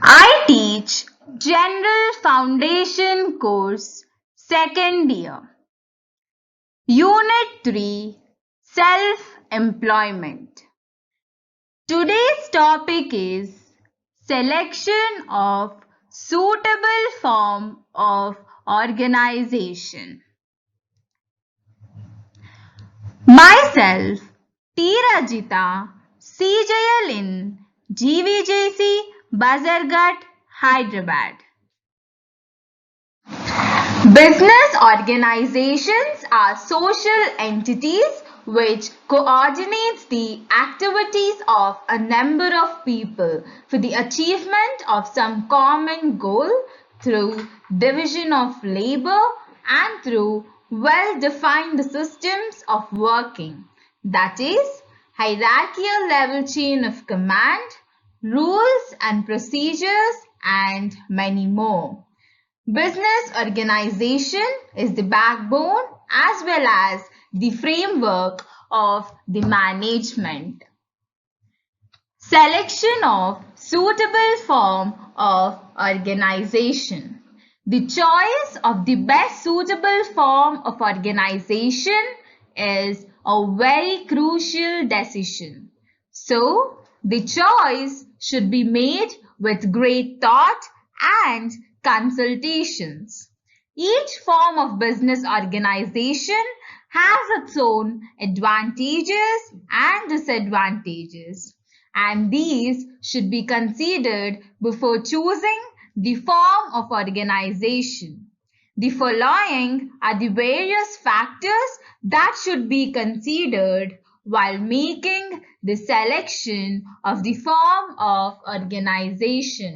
I teach General Foundation course, second year. Unit 3, Self-Employment. Today's topic is selection of suitable form of organization. Myself, T. Rajita, CJL in GVJC, Bazarghat, Hyderabad. Business organizations are social entities which coordinates the activities of a number of people for the achievement of some common goal through division of labor and through well-defined systems of working, that is, hierarchical level chain of command, rules and procedures, and many more. Business organization is the backbone as well as the framework of the management. Selection of suitable form of organization. The choice of the best suitable form of organization is a very crucial decision. So, the choice should be made with great thought and consultations. Each form of business organization has its own advantages and disadvantages, and these should be considered before choosing the form of organization. The following are the various factors that should be considered while making the selection of the form of organization.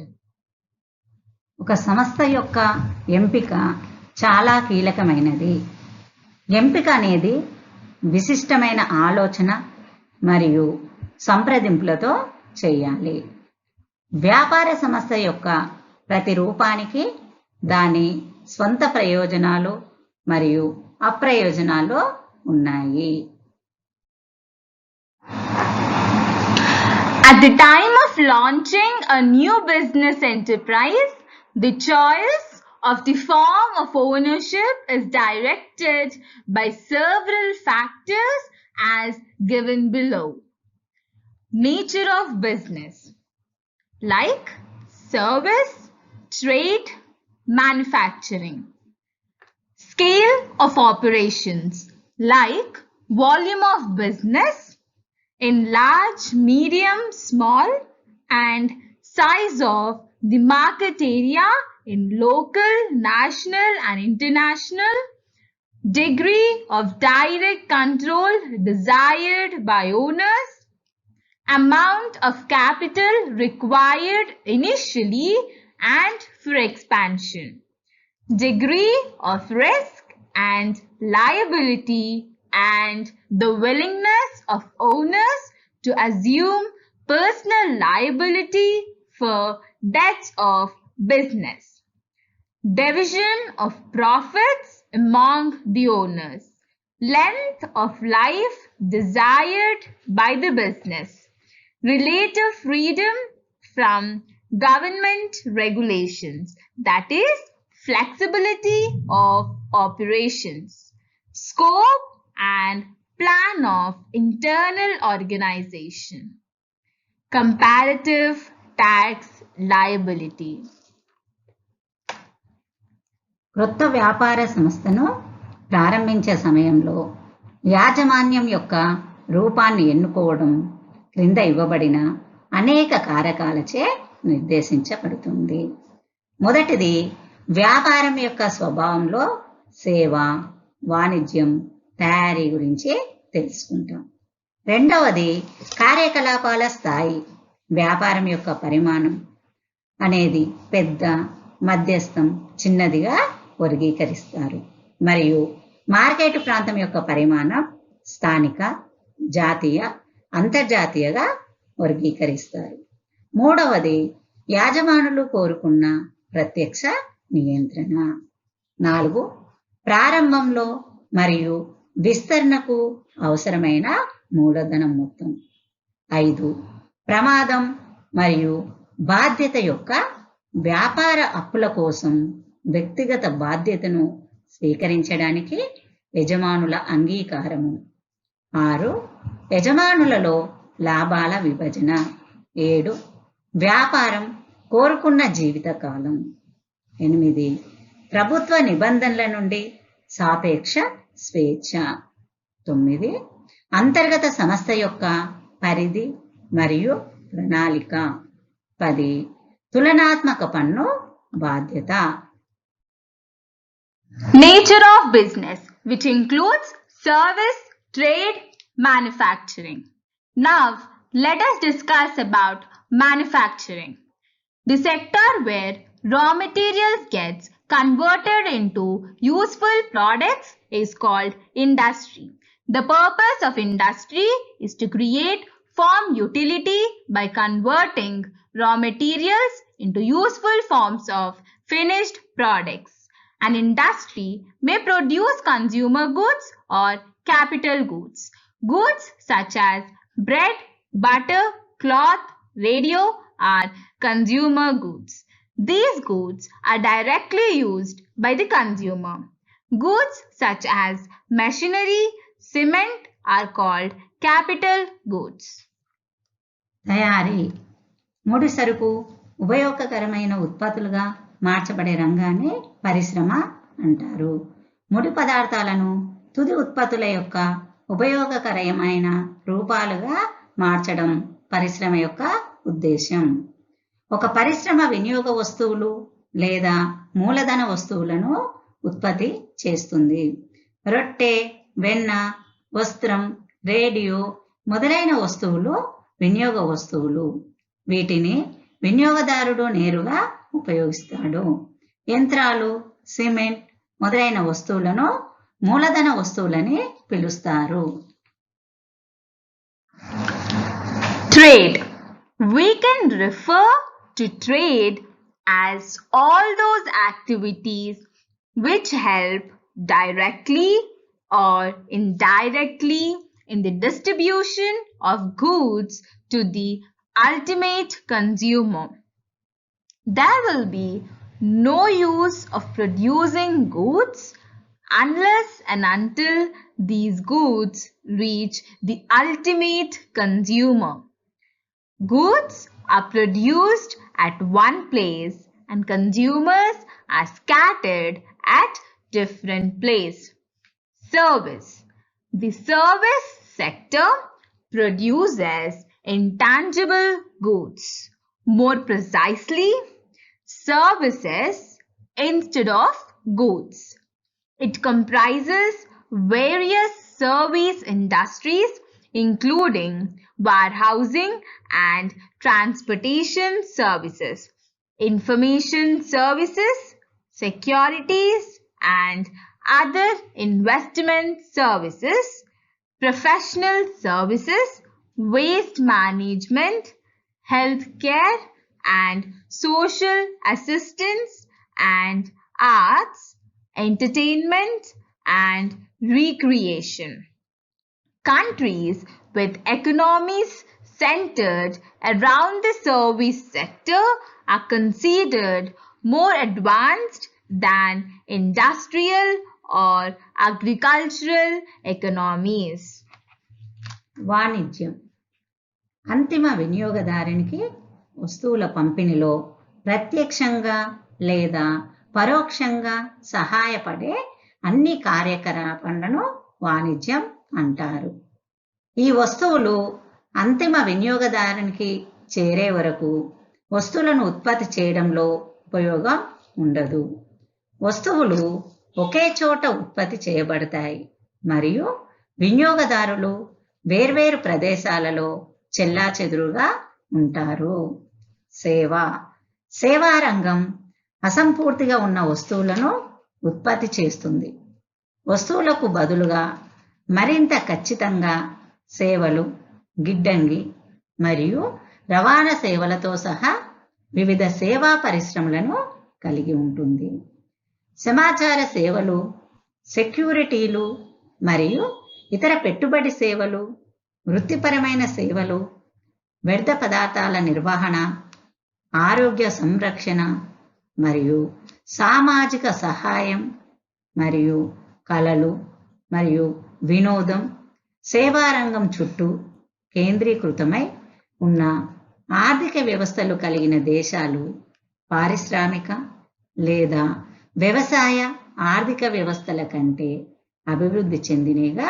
ఒక సంస్థ యొక్క ఎంపిక చాలా కీలకమైనది. ఎంపిక అనేది విశిష్టమైన ఆలోచన మరియు సంప్రదింపులతో చేయాలి. వ్యాపార సంస్థ యొక్క ప్రతి రూపానికి దాని స్వంత ప్రయోజనాలు మరియు అప్రయోజనాలు ఉన్నాయి. At the time of launching a new business enterprise, the choice of the form of ownership is directed by several factors as given below. Nature of business, like service, trade, manufacturing. Scale of operations, like volume of business in large, medium, small, and size of the market area in local, national, and international. Degree of direct control desired by owners. Amount of capital required initially and for expansion. Degree of risk and liability and the willingness of owners to assume personal liability for debts of business. Division of profits among the owners. Length of life desired by the business. Relative freedom from government regulations, that is, flexibility of operations. Scope and plan of internal organization. Comparative tax liability. క్రొత్త వ్యాపార సంస్థను ప్రారంభించే సమయంలో యాజమాన్యం యొక్క రూపాన్ని ఎన్నుకోవడం క్రింద ఇవ్వబడిన అనేక కారకాలచే నిర్దేశించబడుతుంది. మొదటిది వ్యాపారం యొక్క స్వభావంలో సేవ, వాణిజ్యం, తయారీ గురించి తెలుసుకుంటాం. రెండవది కార్యకలాపాల స్థాయి. వ్యాపారం యొక్క పరిమాణం అనేది పెద్ద, మధ్యస్థం, చిన్నదిగా వర్గీకరిస్తారు. మరియు మార్కెట్ ప్రాంతం యొక్క పరిమాణం స్థానిక, జాతీయ, అంతర్జాతీయగా వర్గీకరిస్తారు. మూడవది యాజమానులు కోరుకున్న ప్రత్యక్ష నియంత్రణ. 4 ప్రారంభంలో మరియు విస్తరణకు అవసరమైన మూలధనం మొత్తం. 5 ప్రమాదం మరియు బాధ్యత యొక్క వ్యాపార అప్పుల కోసం వ్యక్తిగత బాధ్యతను స్వీకరించడానికి యజమానుల అంగీకారము. 6. యజమానులలో లాభాల విభజన. 7. వ్యాపారం కోరుకున్న జీవితకాలం. 8. ప్రభుత్వ నిబంధనల నుండి సాపేక్ష స్వేచ్ఛ. 9. అంతర్గత సంస్థ యొక్క పరిధి మరియు ప్రణాళిక. 10. తులనాత్మక పన్ను బాధ్యత. Nature of business, which includes service, trade, manufacturing. Now, let us discuss about manufacturing, the sector where raw materials gets converted into useful products is called industry. The purpose of industry is to create farm utility by converting raw materials into useful forms of finished products. An industry may produce consumer goods or capital goods. Goods such as bread, butter, cloth, radio are consumer goods. These goods are directly used by the consumer. Goods such as machinery, cement are called capital goods. తయారీ ముడి సరుకు ఉపయోగకరమైన ఉత్పత్తులుగా మార్చబడే రంగాన్ని పరిశ్రమ అంటారు. ముడి పదార్థాలను తుది ఉత్పత్తుల యొక్క ఉపయోగకరమైన రూపాలుగా మార్చడం పరిశ్రమ యొక్క ఉద్దేశం. ఒక పరిశ్రమ వినియోగ వస్తువులు లేదా మూలధన వస్తువులను ఉత్పత్తి చేస్తుంది. రొట్టె, వెన్న, వస్త్రం, రేడియో మొదలైన వస్తువులు వినియోగ వస్తువులు. వీటిని వినియోగదారుడు నేరుగా ఉపయోగిస్తాడు. యంత్రాలు, సిమెంట్ మొదలైన వస్తువులను మూలధన వస్తువులని పిలుస్తారు. Trade. We can refer to trade as all those activities which help directly or indirectly in the distribution of goods to the ultimate consumer. There will be no use of producing goods unless and until these goods reach the ultimate consumer. Goods are produced at one place and consumers are scattered at different places. Service. The service sector produces intangible goods. More precisely, services instead of goods. It comprises various service industries including warehousing and transportation services, information services, securities and other investment services, professional services, waste management, healthcare and social assistance, and arts, entertainment and recreation. Countries with economies centered around the service sector are considered more advanced than industrial or agricultural economies. వాణిజ్యం అంతిమ వినియోగదారునికి వస్తువుల పంపిణీలో ప్రత్యక్షంగా లేదా పరోక్షంగా సహాయపడే అన్ని కార్యకలాపాలను వాణిజ్యం అంటారు. ఈ వస్తువులు అంతిమ వినియోగదారునికి చేరే వరకు వస్తువులను ఉత్పత్తి చేయడంలో ఉపయోగం ఉండదు. వస్తువులు ఒకే చోట ఉత్పత్తి చేయబడతాయి మరియు వినియోగదారులు వేర్వేరు ప్రదేశాలలో చెల్లాచెదురుగా ఉంటారు. సేవ. సేవా రంగం అసంపూర్తిగా ఉన్న వస్తువులను ఉత్పత్తి చేస్తుంది. వస్తువులకు బదులుగా మరింత ఖచ్చితంగా సేవలు, గిడ్డంగి మరియు రవాణా సేవలతో సహా వివిధ సేవా పరిశ్రమలను కలిగి ఉంటుంది. సమాచార సేవలు, సెక్యూరిటీలు మరియు ఇతర పెట్టుబడి సేవలు, వృత్తిపరమైన సేవలు, వ్యర్థ పదార్థాల నిర్వహణ, ఆరోగ్య సంరక్షణ మరియు సామాజిక సహాయం మరియు కళలు మరియు వినోదం సేవారంగం చుట్టూ కేంద్రీకృతమై ఉన్న ఆర్థిక వ్యవస్థలు కలిగిన దేశాలు పారిశ్రామిక లేదా వ్యవసాయ ఆర్థిక వ్యవస్థల కంటే అభివృద్ధి చెందినవిగా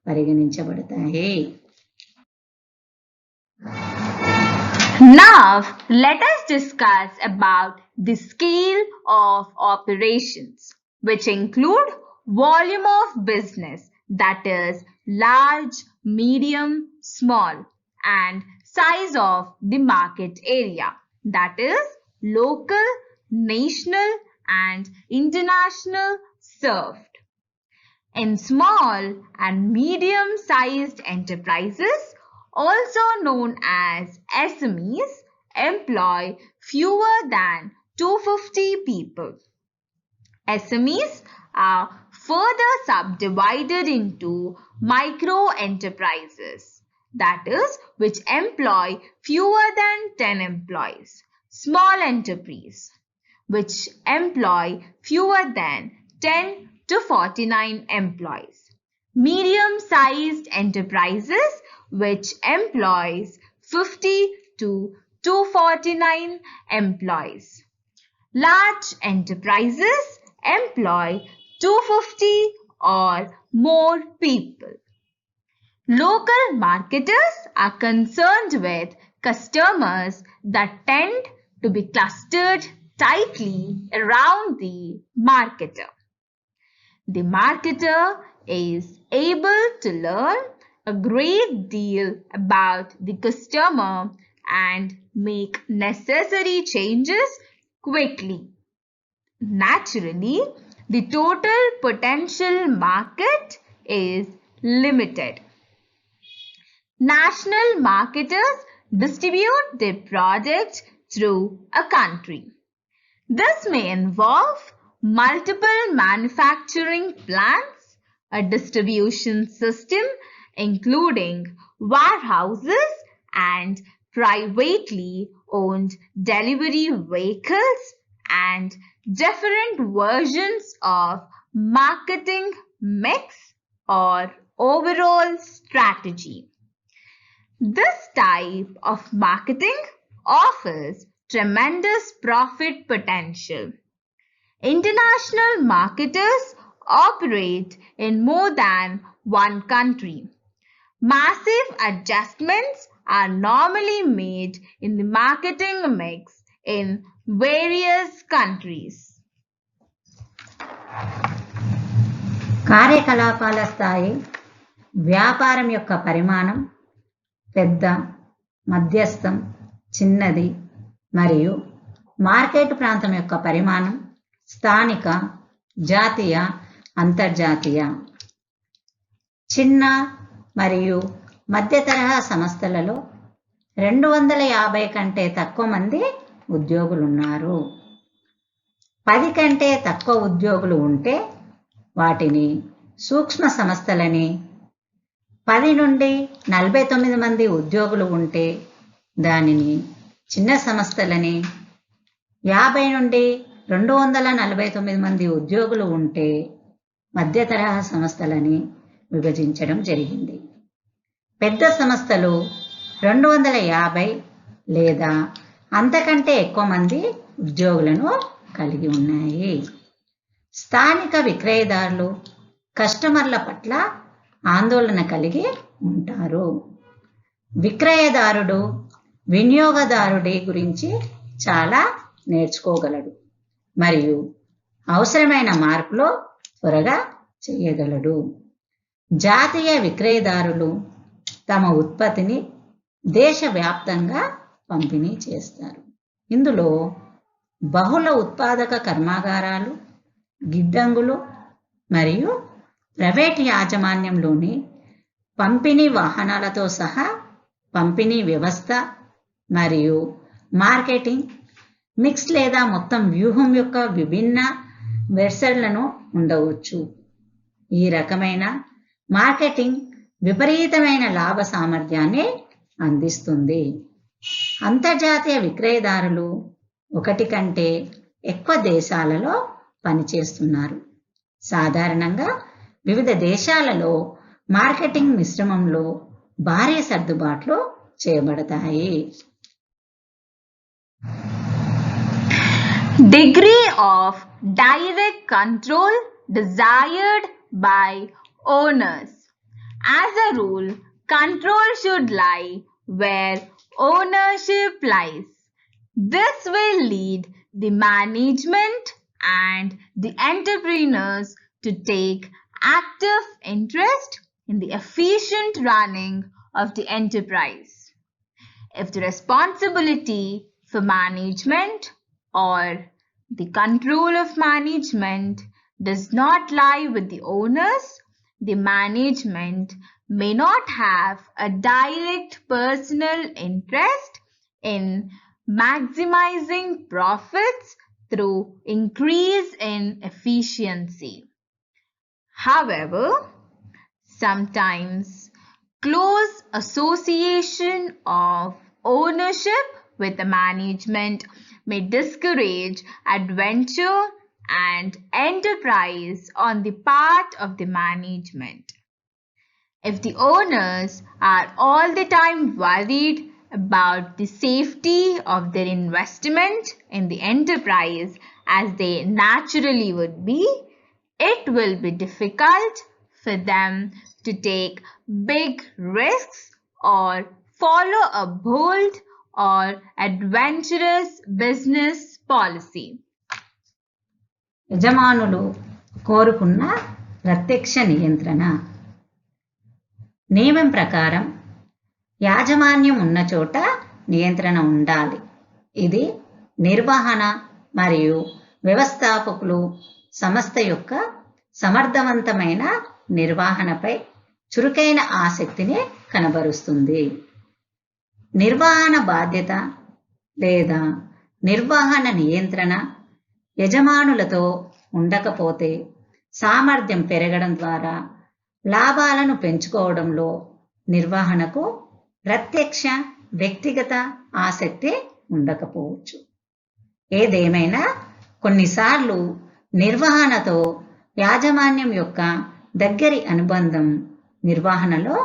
పరిగణించబడతాయి. Now, let us discuss about the scale of operations, which include volume of business, that is large, medium, small, and size of the market area, that is local, national, and international served. In small and medium-sized enterprises, also known as SMEs, employ fewer than 250 people. SMEs are further subdivided into micro enterprises, that is, which employ fewer than 10 employees. Small enterprise, which employ fewer than 10 to 49 employees. Medium-sized enterprises, which employs 50 to 249 employees. Large enterprises employ 250 or more people. Local marketers are concerned with customers that tend to be clustered tightly around the marketer. The marketer is able to learn a great deal about the customer and make necessary changes quickly. Naturally, the total potential market is limited. National marketers distribute their product through a country. This may involve multiple manufacturing plants, a distribution system including warehouses and privately owned delivery vehicles, and different versions of marketing mix or overall strategy. This type of marketing offers tremendous profit potential. International marketers operate in more than one country. Massive adjustments are normally made in the marketing mix in various countries. కార్యకలాపాల స్థాయి వ్యాపారం యొక్క పరిమాణం పెద్ద, మధ్యస్థం, చిన్నది మరియు market ప్రాంతం యొక్క పరిమాణం స్థానిక, జాతీయ, అంతర్జాతీయ. చిన్న మరియు మధ్య తరహా సంస్థలలో 250 కంటే తక్కువ మంది ఉద్యోగులున్నారు. 10 కంటే తక్కువ ఉద్యోగులు ఉంటే వాటిని సూక్ష్మ సంస్థలని, 10 నుండి 49 మంది ఉద్యోగులు ఉంటే దానిని చిన్న సంస్థలని, 50 నుండి 249 మంది ఉద్యోగులు ఉంటే మధ్య తరహా సంస్థలని విభజించడం జరిగింది. పెద్ద సంస్థలు 250 లేదా అంతకంటే ఎక్కువ మంది ఉద్యోగులను కలిగి ఉన్నాయి. స్థానిక విక్రయదారులు కస్టమర్ల పట్ల ఆందోళన కలిగి ఉంటారు. విక్రయదారుడు వినియోగదారుడి గురించి చాలా నేర్చుకోగలడు మరియు అవసరమైన మార్పులు త్వరగా చేయగలడు. జాతీయ విక్రయదారులు తమ ఉత్పత్తిని దేశవ్యాప్తంగా పంపిణీ చేస్తారు. ఇందులో బహుళ ఉత్పాదక కర్మాగారాలు, గిడ్డంగులు మరియు ప్రైవేట్ యాజమాన్యంలోని పంపిణీ వాహనాలతో సహా పంపిణీ వ్యవస్థ మరియు మార్కెటింగ్ మిక్స్ లేదా మొత్తం వ్యూహం యొక్క విభిన్న వెర్షన్లను ఉండవచ్చు. ఈ రకమైన మార్కెటింగ్ విపరీతమైన లాభ సామర్థ్యాన్ని అందిస్తుంది. అంతర్జాతీయ విక్రయదారులు ఒకటి కంటే ఎక్కువ దేశాలలో పనిచేస్తున్నారు. సాధారణంగా వివిధ దేశాలలో మార్కెటింగ్ మిశ్రమంలో భారీ సర్దుబాట్లు చేయబడతాయి. Degree of direct control desired by owners. As a rule, control should lie where ownership lies. This will lead the management and the entrepreneurs to take active interest in the efficient running of the enterprise. If the responsibility for management or the control of management does not lie with the owners, the management may not have a direct personal interest in maximizing profits through increase in efficiency. However, sometimes close association of ownership with the management may discourage adventure and enterprise on the part of the management. If the owners are all the time worried about the safety of their investment in the enterprise, as they naturally would be, it will be difficult for them to take big risks or follow a bold or adventurous business policy. యజమానులు కోరుకున్న ప్రత్యక్ష నియంత్రణ. నియమం ప్రకారం యాజమాన్యం ఉన్న చోట నియంత్రణ ఉండాలి. ఇది నిర్వహణ మరియు వ్యవస్థాపకులు సంస్థ యొక్క సమర్థవంతమైన నిర్వహణపై చురుకైన ఆసక్తిని కనబరుస్తుంది. నిర్వహణ బాధ్యత లేదా నిర్వహణ నియంత్రణ యజమానులతో ఉండకపోతే సామర్థ్యం పెరగడం ద్వారా లాభాలను పెంచుకోవడంలో నిర్వహణకు ప్రత్యక్ష వ్యక్తిగత ఆసక్తి ఉండకపోవచ్చు. ఏదేమైనా కొన్నిసార్లు నిర్వహణతో యాజమాన్యం యొక్క దగ్గరి అనుబంధం నిర్వహణలో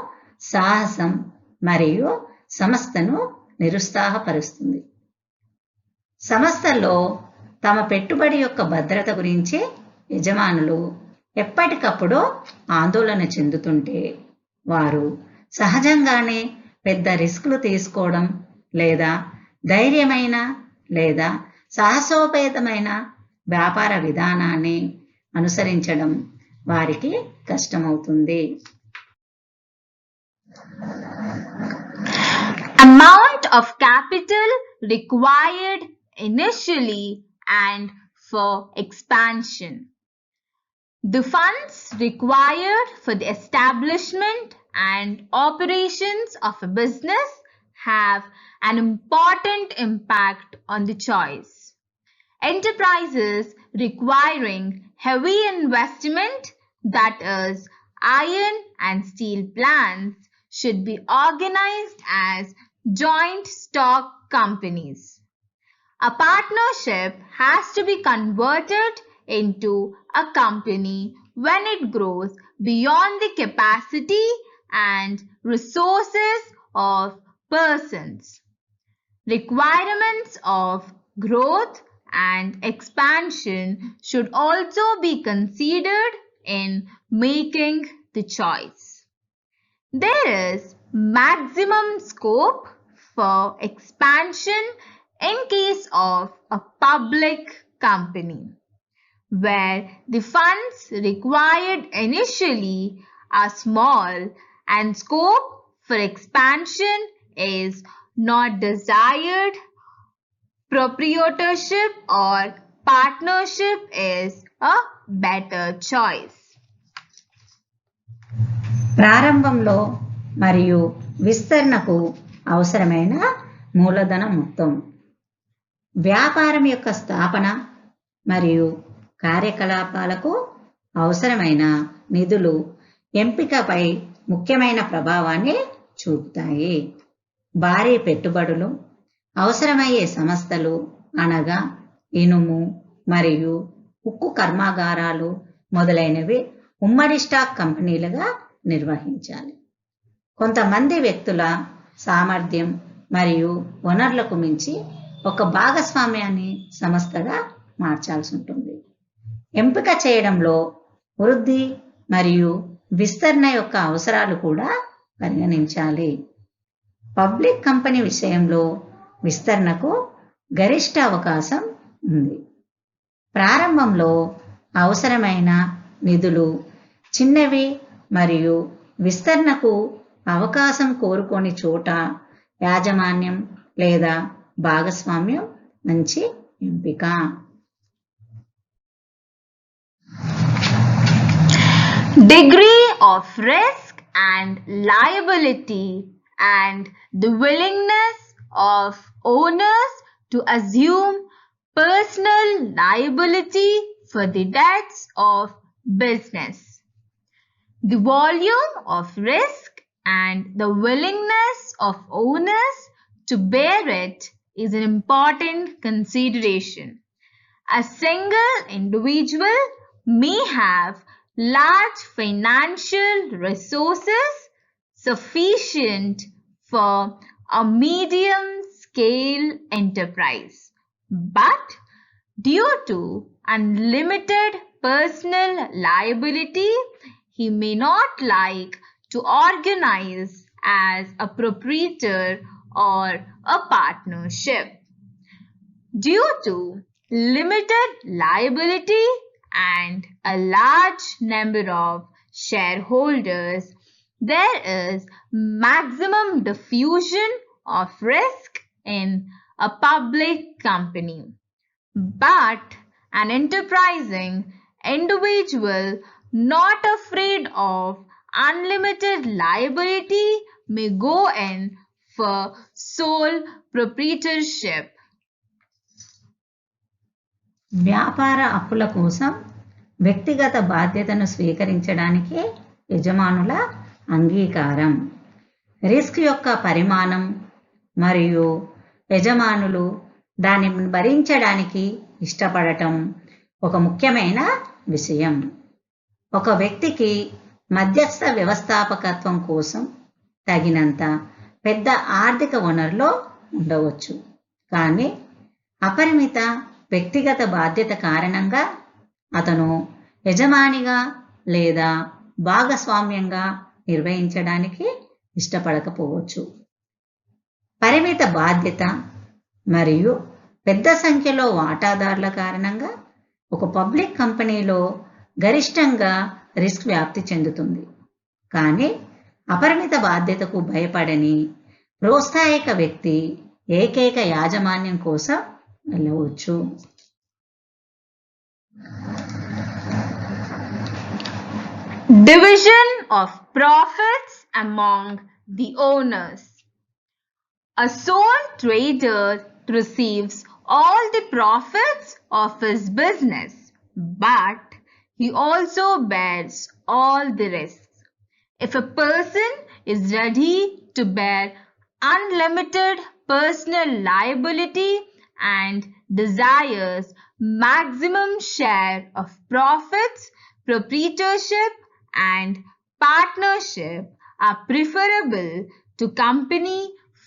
సాహసం మరియు సంస్థను నిరుత్సాహపరుస్తుంది. సంస్థల్లో తమ పెట్టుబడి యొక్క భద్రత గురించి యజమానులు ఎప్పటికప్పుడు ఆందోళన చెందుతుంటే వారు సహజంగానే పెద్ద రిస్కులు తీసుకోవడం లేదా ధైర్యమైన లేదా సాహసోపేతమైన వ్యాపార విధానాన్ని అనుసరించడం వారికి కష్టమవుతుంది. Amount of capital required initially and for expansion. The funds required for the establishment and operations of a business have an important impact on the choice. Enterprises requiring heavy investment, that is, iron and steel plants, should be organized as joint stock companies. A partnership has to be converted into a company when it grows beyond the capacity and resources of persons. Requirements of growth and expansion should also be considered in making the choice. There is maximum scope for expansion in case of a public company, where the funds required initially are small and scope for expansion is not desired. Proprietorship or partnership is a better choice. ప్రారంభంలో మరియు విస్తరణకు అవసరమైన మూలధన మొత్తం, వ్యాపారం యొక్క స్థాపన మరియు కార్యకలాపాలకు అవసరమైన నిధులు ఎంపికపై ముఖ్యమైన ప్రభావాన్ని చూపుతాయి. భారీ పెట్టుబడులు అవసరమయ్యే సంస్థలు అనగా ఇనుము మరియు ఉక్కు కర్మాగారాలు మొదలైనవి ఉమ్మడి స్టాక్ కంపెనీలుగా నిర్వహించాలి. కొంతమంది వ్యక్తుల సామర్థ్యం మరియు వనరులకు మించి ఒక భాగస్వామ్యాన్ని సంస్థగా మార్చాల్సి ఉంటుంది. ఎంపిక చేయడంలో వృద్ధి మరియు విస్తరణ యొక్క అవసరాలు కూడా పరిగణించాలి. పబ్లిక్ కంపెనీ విషయంలో విస్తరణకు గరిష్ట అవకాశం ఉంది. ప్రారంభంలో అవసరమైన నిధులు చిన్నవి మరియు విస్తరణకు అవకాశం కోరుకోని చోట యాజమాన్యం లేదా భాగస్వామ్యం మంచి ఎంపిక. Degree of risk and liability and the willingness of owners to assume personal liability for the debts of business. The volume of risk and the willingness of owners to bear it is an important consideration. A single individual may have large financial resources sufficient for a medium-scale enterprise, but due to unlimited personal liability, he may not like to organize as a proprietor or a partnership. Due to limited liability and a large number of shareholders, there is maximum diffusion of risk in a public company. But an enterprising individual not afraid of unlimited liability may go in for sole proprietorship. వ్యాపార అప్పుల కోసం వ్యక్తిగత బాధ్యతను స్వీకరించడానికి యజమానుల అంగీకారం. Risk యొక్క పరిమాణం మరియు యజమానులు దానిని భరించడానికి ఇష్టపడటం ఒక ముఖ్యమైన విషయం. ఒక వ్యక్తికి మధ్యస్థ వ్యవస్థాపకత్వం కోసం తగినంత పెద్ద ఆర్థిక వనరులు ఉండవచ్చు, కానీ అపరిమిత వ్యక్తిగత బాధ్యత కారణంగా అతను యజమానిగా లేదా భాగస్వామ్యంగా నిర్వహించడానికి ఇష్టపడకపోవచ్చు. పరిమిత బాధ్యత మరియు పెద్ద సంఖ్యలో వాటాదారుల కారణంగా ఒక పబ్లిక్ కంపెనీలో గరిష్టంగా రిస్క్ వ్యాప్తి చెందుతుంది, కానీ అపరిమిత బాధ్యతకు భయపడని ప్రోత్సాహక వ్యక్తి ఏకైక యాజమాన్యం కోసం వెళ్ళవచ్చు. Division of profits among the owners. A sole trader receives all the profits of his business, but he also bears all the risks. If a person is ready to bear unlimited personal liability and desires maximum share of profits, proprietorship and partnership are preferable to company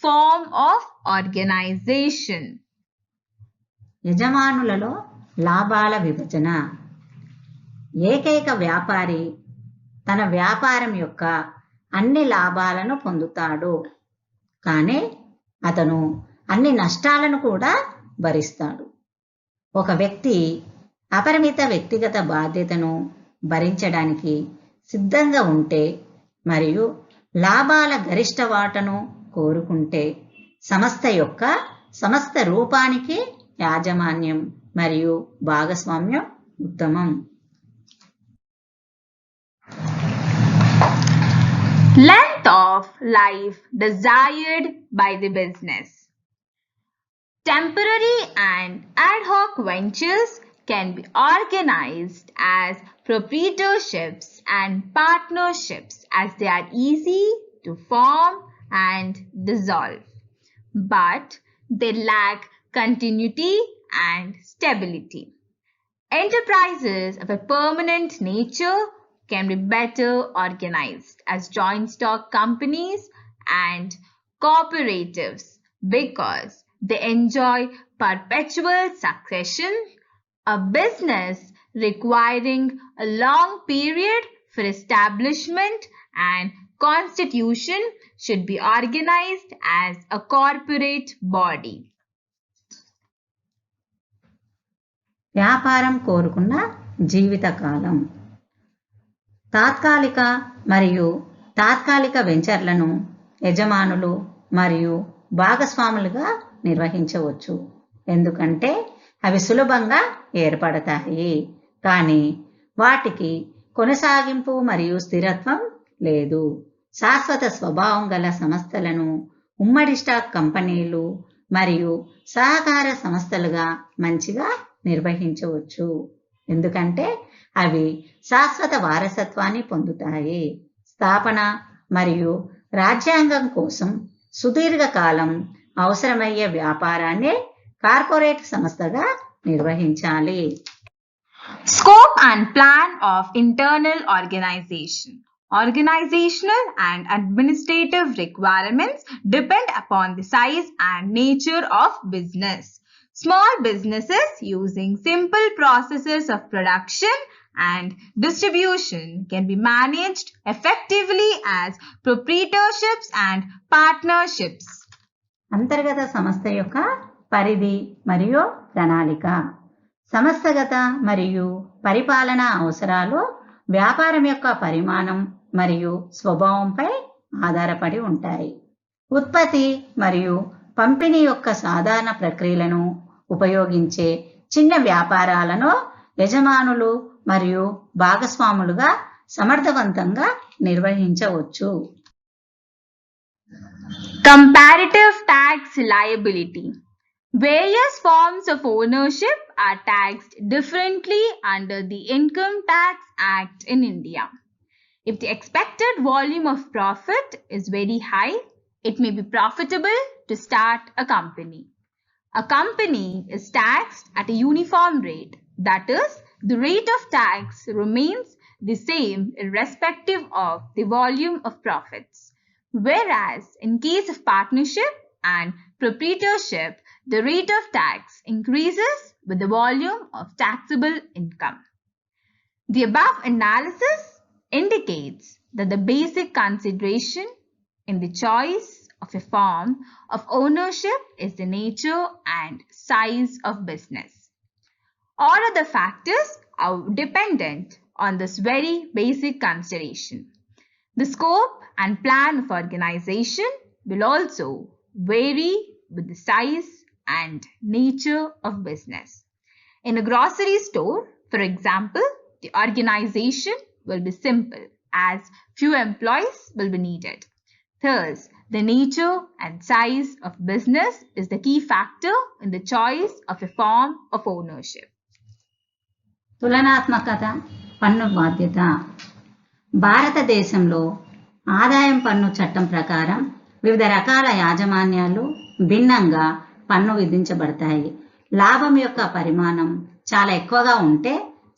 form of organization. యజమానులలో లాభాల విభజన. ఏకైక వ్యాపారి తన వ్యాపారం యొక్క అన్ని లాభాలను పొందుతాడు, కానీ అతను అన్ని నష్టాలను కూడా భరిస్తాడు. ఒక వ్యక్తి అపరిమిత వ్యక్తిగత బాధ్యతను భరించడానికి సిద్ధంగా ఉంటే మరియు లాభాల గరిష్ట వాటను కోరుకుంటే సంస్థ రూపానికి యాజమాన్యం మరియు భాగస్వామ్యం ఉత్తమం. Length of life desired by the business. Temporary and ad hoc ventures can be organized as proprietorships and partnerships as they are easy to form and dissolve. But They lack continuity and stability. Enterprises of a permanent nature can be better organized as joint stock companies and cooperatives because they enjoy perpetual succession. A business requiring a long period for establishment and constitution should be organized as a corporate body. వ్యాపారం కోరుకున్న జీవితకాలం. తాత్కాలిక మరియు తాత్కాలిక వెంచర్లను యజమానులు మరియు భాగస్వాములుగా నిర్వహించవచ్చు. ఎందుకంటే అవి సులభంగా ఏర్పడతాయి, కానీ వాటికి కొనసాగింపు మరియు స్థిరత్వం లేదు. శాశ్వత స్వభావం గల సంస్థలను ఉమ్మడి స్టాక్ కంపెనీలు మరియు సహకార సంస్థలుగా మంచిగా నిర్వహించవచ్చు. ఎందుకంటే అవి శాశ్వత వారసత్వాన్ని పొందుతాయి. స్థాపన మరియు రాజ్యాంగం కోసం సుదీర్ఘకాలం అవసరమయ్యే వ్యాపారాన్ని కార్పొరేట్ సంస్థగా నిర్వహించాలి. Scope and plan of internal organization. Organizational and administrative requirements depend upon the size and nature of business. Small businesses using simple processes of production and distribution can be managed effectively as proprietorships and partnerships. అంతర్గత సంస్థ యొక్క పరిధి మరియు ప్రణాళిక. సంస్థగత మరియు పరిపాలనా అవసరాలు వ్యాపారం యొక్క పరిమాణం మరియు స్వభావంపై ఆధారపడి ఉంటాయి. ఉత్పత్తి మరియు పంపిణీ యొక్క సాధారణ ప్రక్రియలను ఉపయోగించే చిన్న వ్యాపారాలను యజమానులు మరియు భాగస్వాములుగా సమర్థవంతంగా నిర్వహించవచ్చు. Comparative tax liability. Various forms of ownership are taxed differently under the Income Tax Act in India. If the expected volume of profit is very high, it may be profitable to start a company. A company is taxed at a uniform rate, that is, the rate of tax remains the same irrespective of the volume of profits. Whereas in case of partnership and proprietorship, the rate of tax increases with the volume of taxable income. The above analysis indicates that the basic consideration in the choice of a form of ownership is the nature and size of business. All other factors are dependent on this very basic consideration. The scope and plan of organization will also vary with the size and nature of business. In a grocery store, for example, the organization will be simple as few employees will be needed. Thus, the nature and size of business is the key factor in the choice of a form of ownership. తులనాత్మకత, పన్ను బాధ్యత. భారతదేశంలో ఆదాయం పన్ను చట్టం ప్రకారం వివిధ రకాల యాజమాన్యాలు భిన్నంగా పన్ను విధించబడతాయి. లాభం యొక్క పరిమాణం చాలా ఎక్కువగా ఉంటే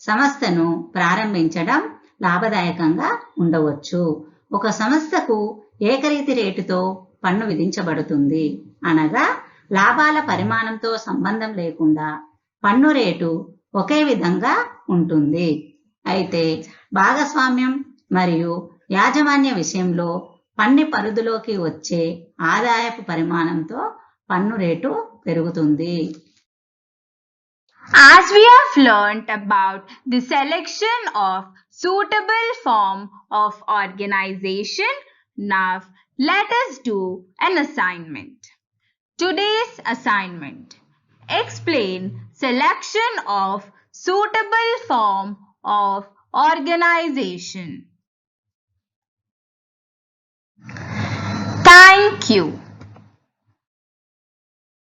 సంస్థను ప్రారంభించడం లాభదాయకంగా ఉండవచ్చు. ఒక సంస్థకు ఏకరీతి రేటుతో పన్ను విధించబడుతుంది, అనగా లాభాల పరిమాణంతో సంబంధం లేకుండా పన్ను రేటు ఒకే విధంగా ఉంటుంది. అయితే భాగస్వామ్యం మరియు యాజమాన్య విషయంలో పన్ను పరిధిలోకి వచ్చే ఆదాయపు పరిమాణంతో పన్ను రేటు పెరుగుతుంది. As we have learned about the selection of suitable form of organization, now let us do an assignment. Today's assignment: explain selection of suitable form of organization. Thank you.